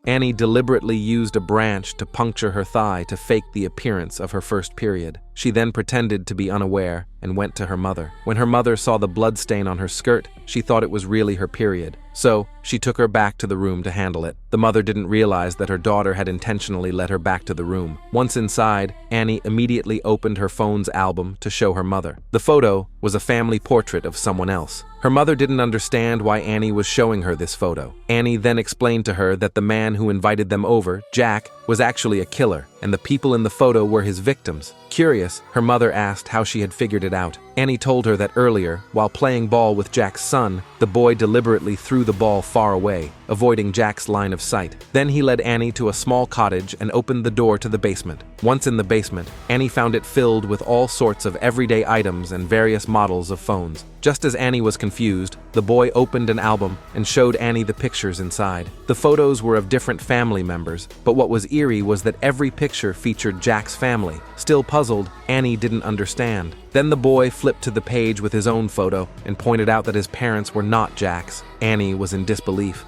Annie deliberately used a branch to puncture her thigh to fake the appearance of her first period. She then pretended to be unaware and went to her mother. When her mother saw the bloodstain on her skirt, she thought it was really her period. So, she took her back to the room to handle it. The mother didn't realize that her daughter had intentionally led her back to the room. Once inside, Annie immediately opened her phone's album to show her mother. The photo was a family portrait of someone else. Her mother didn't understand why Annie was showing her this photo. Annie then explained to her that the man who invited them over, Jack, was actually a killer, and the people in the photo were his victims. Curious, her mother asked how she had figured it out. Annie told her that earlier, while playing ball with Jack's son, the boy deliberately threw the ball far away, avoiding Jack's line of sight. Then he led Annie to a small cottage and opened the door to the basement. Once in the basement, Annie found it filled with all sorts of everyday items and various models of phones. Just as Annie was confused, the boy opened an album and showed Annie the pictures inside. The photos were of different family members, but what was eerie was that every picture featured Jack's family. Still puzzled, Annie didn't understand. Then the boy flipped to the page with his own photo and pointed out that his parents were not Jack's. Annie was in disbelief.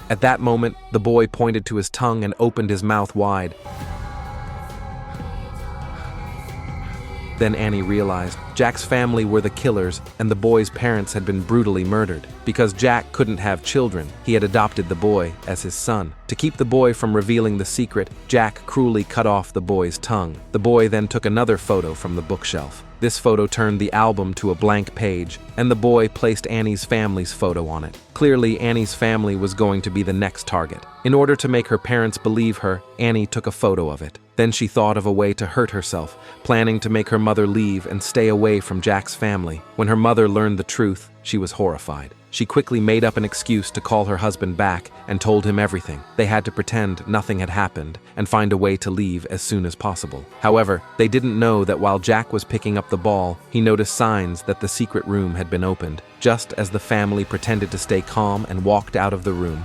At that moment, the boy pointed to his tongue and opened his mouth wide. Then Annie realized Jack's family were the killers and the boy's parents had been brutally murdered. Because Jack couldn't have children, he had adopted the boy as his son. To keep the boy from revealing the secret, Jack cruelly cut off the boy's tongue. The boy then took another photo from the bookshelf. This photo turned the album to a blank page, and the boy placed Annie's family's photo on it. Clearly, Annie's family was going to be the next target. In order to make her parents believe her, Annie took a photo of it. Then she thought of a way to hurt herself, planning to make her mother leave and stay away from Jack's family. When her mother learned the truth, she was horrified. She quickly made up an excuse to call her husband back and told him everything. They had to pretend nothing had happened and find a way to leave as soon as possible. However, they didn't know that while Jack was picking up the ball, he noticed signs that the secret room had been opened. Just as the family pretended to stay calm and walked out of the room,